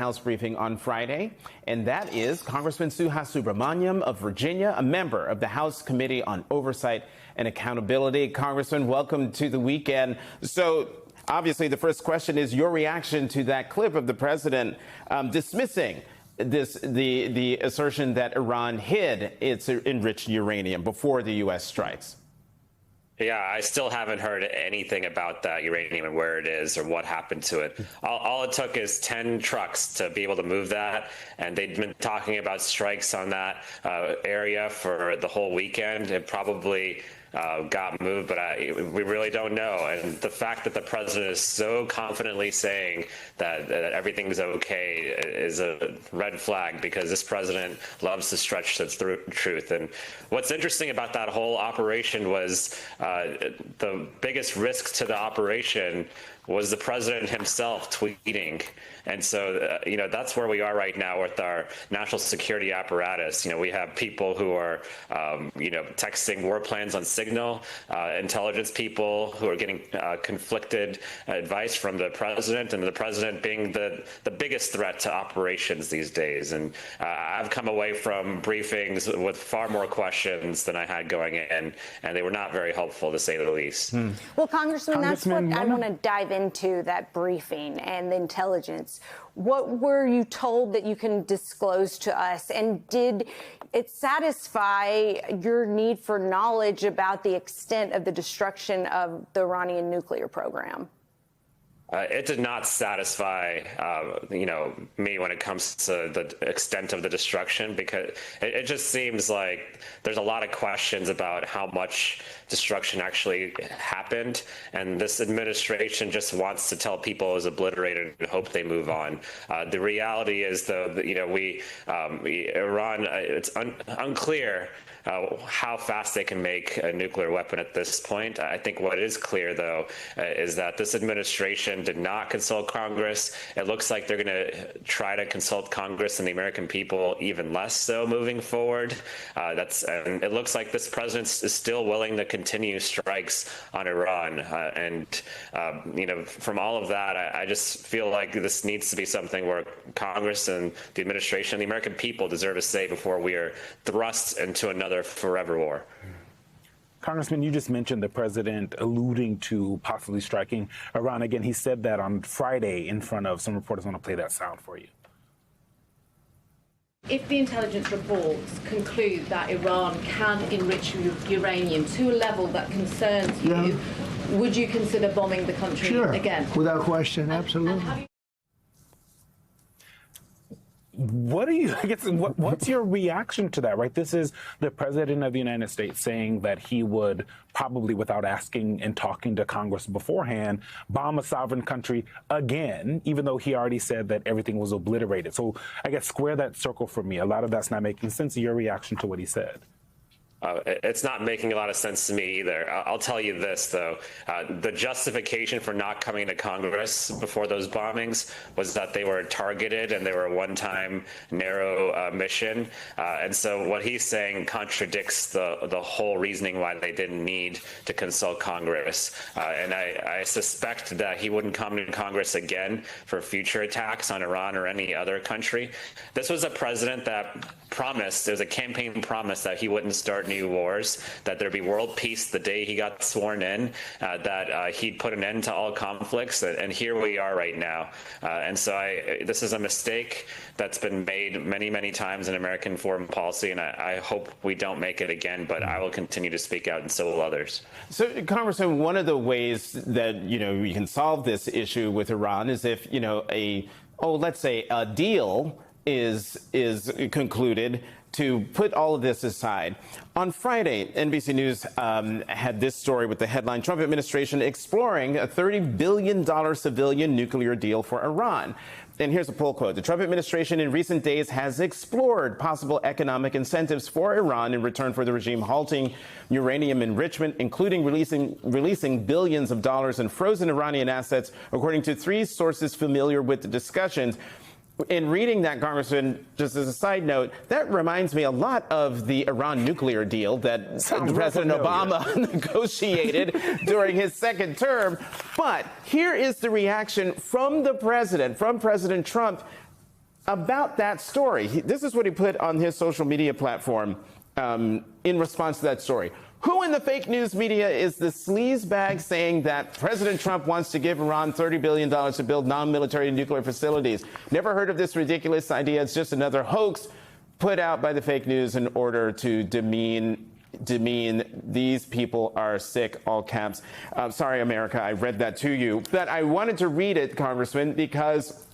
House briefing on Friday, and that is Congressman Suha Subramaniam of Virginia, a member of the House Committee on Oversight and Accountability. Congressman, welcome to the weekend. So, obviously, the first question is your reaction to that clip of the president dismissing the assertion that Iran hid its enriched uranium before the U.S. strikes. Yeah, I still haven't heard anything about that uranium and where it is or what happened to it. All it took is 10 trucks to be able to move that, and they'd been talking about strikes on that area for the whole weekend. It probably got moved, but we really don't know. And the fact that the president is so confidently saying that everything's okay is a red flag, because this president loves to stretch the truth. And what's interesting about that whole operation was the biggest risk to the operation was the president himself tweeting. And so, that's where we are right now with our national security apparatus. We have people who are, texting war plans on Signal, intelligence people who are getting conflicted advice from the president, and the president being the biggest threat to operations these days. And I've come away from briefings with far more questions than I had going in, and they were not very helpful, to say the least. Well, Congressman, that's what I want to dive into, that briefing and the intelligence. What were you told that you can disclose to us? And did it satisfy your need for knowledge about the extent of the destruction of the Iranian nuclear program? It did not satisfy, me when it comes to the extent of the destruction, because it just seems like there's a lot of questions about how much destruction actually happened, and this administration just wants to tell people it was obliterated and hope they move on. The reality is, though, that, Iran, it's unclear how fast they can make a nuclear weapon at this point. I think what is clear, though, is that this administration did not consult Congress. It looks like they're going to try to consult Congress and the American people even less so moving forward. And it looks like this president is still willing to continue strikes on Iran. From all of that, I just feel like this needs to be something where Congress and the administration and the American people deserve a say before we are thrust into another forever war. Congressman, you just mentioned the president alluding to possibly striking Iran again. He said that on Friday in front of some reporters. I want to play that sound for you. If the intelligence reports conclude that Iran can enrich uranium to a level that concerns you, would you consider bombing the country again? Without question, absolutely. What's your reaction to that, right? This is the president of the United States saying that he would probably, without asking and talking to Congress beforehand, bomb a sovereign country again, even though he already said that everything was obliterated. So I guess square that circle for me. A lot of that's not making sense. Your reaction to what he said? It's not making a lot of sense to me either. I'll tell you this, though. The justification for not coming to Congress before those bombings was that they were targeted and they were a one-time narrow mission. And so what he's saying contradicts the whole reasoning why they didn't need to consult Congress. And I suspect that he wouldn't come to Congress again for future attacks on Iran or any other country. This was a president that promised, it was a campaign promise, that he wouldn't start new wars, that there'd be world peace the day he got sworn in, that he'd put an end to all conflicts, and here we are right now. And so this is a mistake that's been made many, many times in American foreign policy, and I hope we don't make it again, but I will continue to speak out, and so will others. So, Congressman, one of the ways that, we can solve this issue with Iran is if, let's say a deal is concluded to put all of this aside. On Friday, NBC News had this story with the headline, Trump administration exploring a $30 billion civilian nuclear deal for Iran. And here's a pull quote. The Trump administration in recent days has explored possible economic incentives for Iran in return for the regime halting uranium enrichment, including releasing billions of dollars in frozen Iranian assets, according to three sources familiar with the discussions. In reading that, Congressman, just as a side note, that reminds me a lot of the Iran nuclear deal that President Obama negotiated during his second term. But here is the reaction from the president, from President Trump. about that story. This is what he put on his social media platform in response to that story. Who in the fake news media is the sleazebag saying that President Trump wants to give Iran $30 billion to build non-military nuclear facilities? Never heard of this ridiculous idea. It's just another hoax put out by the fake news in order to demean these people are sick, all caps. Sorry, America, I read that to you. But I wanted to read it, Congressman, because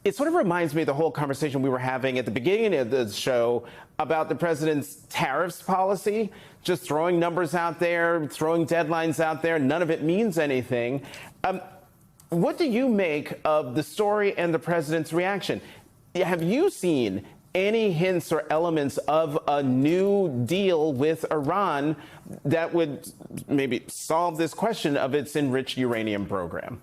it sort of reminds me of the whole conversation we were having at the beginning of the show about the president's tariffs policy, just throwing numbers out there, throwing deadlines out there. None of it means anything. What do you make of the story and the president's reaction? Have you seen any hints or elements of a new deal with Iran that would maybe solve this question of its enriched uranium program?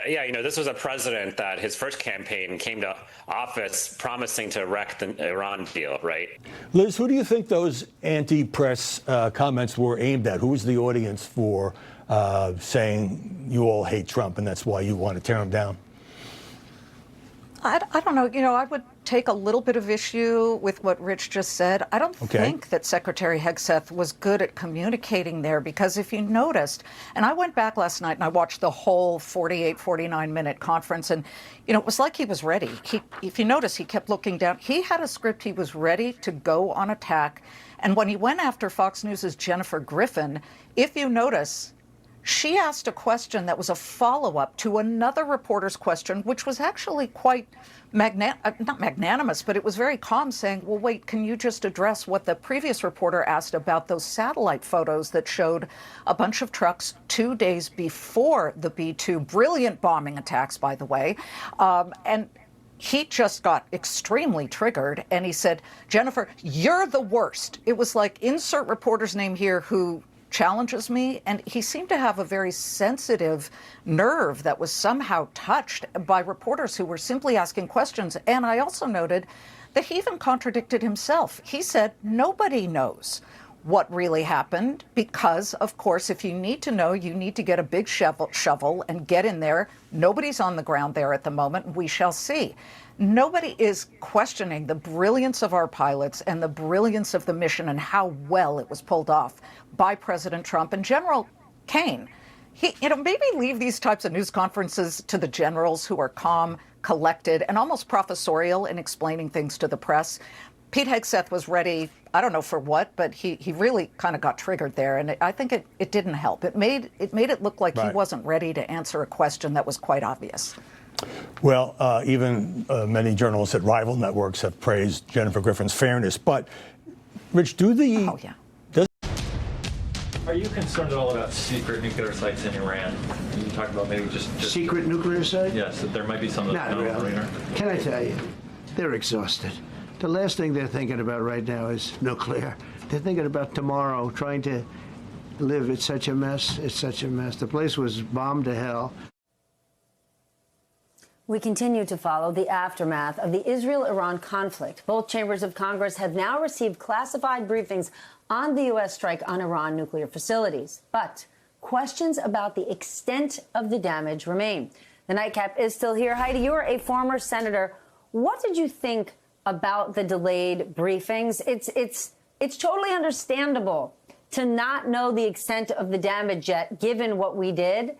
Yeah, this was a president that his first campaign came to office promising to wreck the Iran deal, right? Liz, who do you think those anti-press comments were aimed at? Who was the audience for saying you all hate Trump and that's why you want to tear him down? I don't know. I would take a little bit of issue with what Rich just said. I don't think that Secretary Hegseth was good at communicating there, because if you noticed, and I went back last night and I watched the whole 48, 49-minute conference, and, it was like he was ready. If you notice, he kept looking down. He had a script. He was ready to go on attack. And when he went after Fox News' Jennifer Griffin, if you notice, she asked a question that was a follow-up to another reporter's question, which was actually quite not magnanimous, but it was very calm, saying, well, wait, can you just address what the previous reporter asked about those satellite photos that showed a bunch of trucks 2 days before the B-2 brilliant bombing attacks, by the way, and he just got extremely triggered, and he said, Jennifer, you're the worst. It was like, insert reporter's name here who challenges me, and he seemed to have a very sensitive nerve that was somehow touched by reporters who were simply asking questions. And I also noted that he even contradicted himself. He said nobody knows what really happened because, of course, if you need to know, you need to get a big shovel and get in there. Nobody's on the ground there at the moment. We shall see. Nobody is questioning the brilliance of our pilots and the brilliance of the mission and how well it was pulled off by President Trump and General Kane. Maybe leave these types of news conferences to the generals who are calm, collected, and almost professorial in explaining things to the press. Pete Hegseth was ready, I don't know for what, but he really kind of got triggered there, and I think it didn't help. It made it look like he wasn't ready to answer a question that was quite obvious. Well, even many journalists at rival networks have praised Jennifer Griffin's fairness. But, Rich, Are you concerned at all about secret nuclear sites in Iran? You talked about maybe just secret nuclear site? Yes, that there might be some. Not really. Can I tell you, they're exhausted. The last thing they're thinking about right now is nuclear. They're thinking about tomorrow, trying to live. It's such a mess. It's such a mess. The place was bombed to hell. We continue to follow the aftermath of the Israel-Iran conflict. Both chambers of Congress have now received classified briefings on the U.S. strike on Iran nuclear facilities. But questions about the extent of the damage remain. The nightcap is still here. Heidi, you are a former senator. What did you think about the delayed briefings? It's totally understandable to not know the extent of the damage yet, given what we did.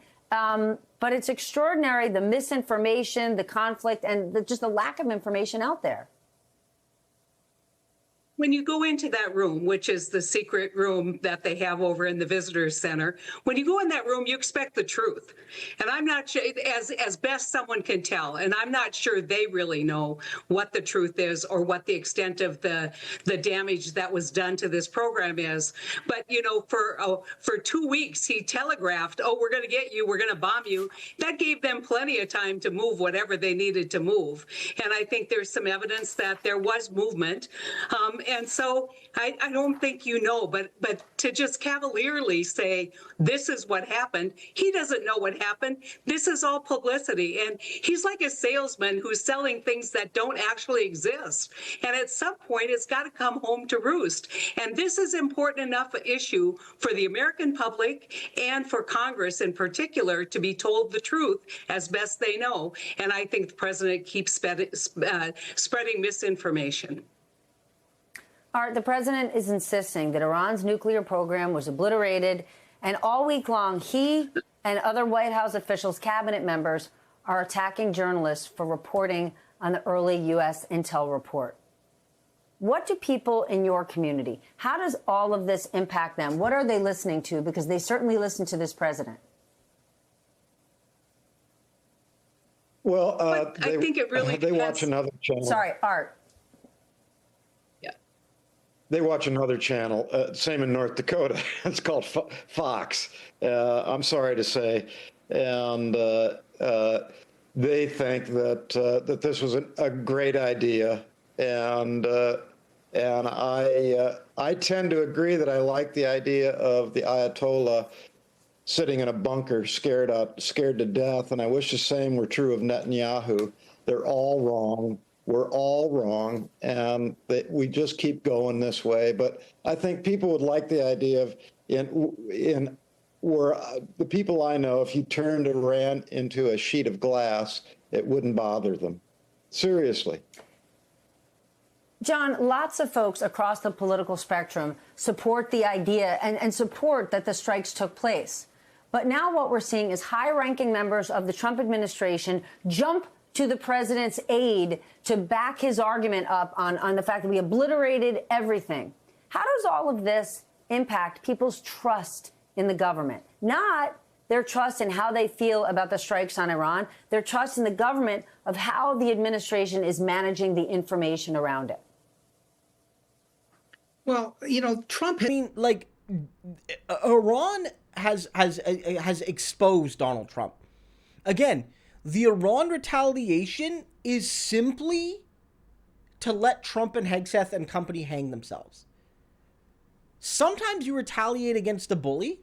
But it's extraordinary, the misinformation, the conflict, and just the lack of information out there. When you go into that room, which is the secret room that they have over in the visitor's center, when you go in that room, you expect the truth. And I'm not sure, as best someone can tell, and I'm not sure they really know what the truth is or what the extent of the damage that was done to this program is. But, for 2 weeks, he telegraphed, we're going to get you, we're going to bomb you. That gave them plenty of time to move whatever they needed to move. And I think there's some evidence that there was movement. And so I don't think you know, but to just cavalierly say, this is what happened, he doesn't know what happened. This is all publicity. And he's like a salesman who's selling things that don't actually exist. And at some point, it's got to come home to roost. And this is important enough an issue for the American public and for Congress in particular to be told the truth as best they know. And I think the president keeps spreading misinformation. Art, the president is insisting that Iran's nuclear program was obliterated, and all week long, he and other White House officials, cabinet members, are attacking journalists for reporting on the early U.S. intel report. What do people in your community, how does all of this impact them? What are they listening to? Because they certainly listen to this president. Well, I think it really they watch another channel. Sorry, Art. Yeah. They watch another channel, same in North Dakota. It's called Fox. I'm sorry to say. And they think that this was a great idea. And I tend to agree that I like the idea of the Ayatollah sitting in a bunker, scared to death. And I wish the same were true of Netanyahu. They're all wrong. We're all wrong, and we just keep going this way. But I think people would like the idea of in where the people I know, if you turned Iran into a sheet of glass, it wouldn't bother them. Seriously. John, lots of folks across the political spectrum support the idea and support that the strikes took place. But now what we're seeing is high-ranking members of the Trump administration jump to the president's aid to back his argument up on the fact that we obliterated everything. How does all of this impact people's trust in the government? Not their trust in how they feel about the strikes on Iran, their trust in the government of how the administration is managing the information around it. Well, Trump, Iran has exposed Donald Trump. Again, the Iran retaliation is simply to let Trump and Hegseth and company hang themselves. Sometimes you retaliate against a bully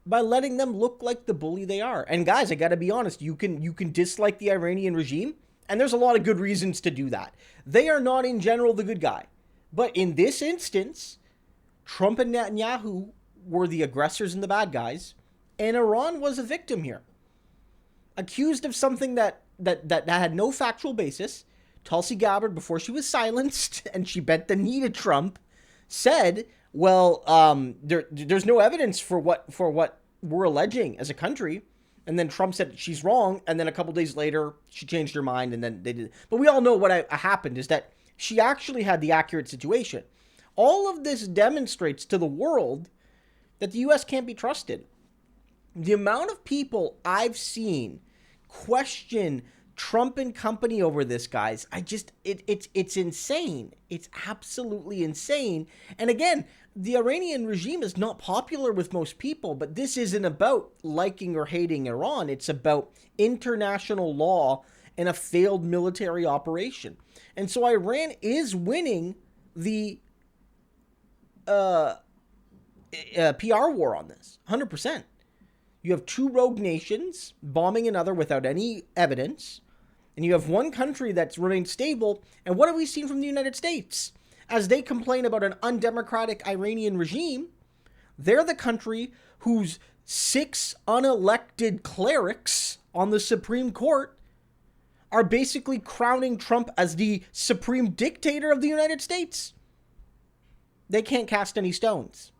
by letting them look like the bully they are. And guys, I got to be honest, you can dislike the Iranian regime, and there's a lot of good reasons to do that. They are not in general the good guy. But in this instance, Trump and Netanyahu were the aggressors and the bad guys, and Iran was a victim here. Accused of something that had no factual basis. Tulsi Gabbard, before she was silenced and she bent the knee to Trump, said, well, there's no evidence for what we're alleging as a country. And then Trump said she's wrong, and then a couple days later she changed her mind, and then they did. But we all know what happened is that she actually had the accurate situation. All of this demonstrates to the world that the U.S. can't be trusted. The amount of people I've seen question Trump and company over this, guys, it's insane. It's absolutely insane. And again, the Iranian regime is not popular with most people, but this isn't about liking or hating Iran. It's about international law and a failed military operation. And so Iran is winning the PR war on this, 100%. You have two rogue nations bombing another without any evidence, and you have one country that's remained stable. And what have we seen from the United States? As they complain about an undemocratic Iranian regime, they're the country whose 6 unelected clerics on the Supreme Court are basically crowning Trump as the supreme dictator of the United States. They can't cast any stones.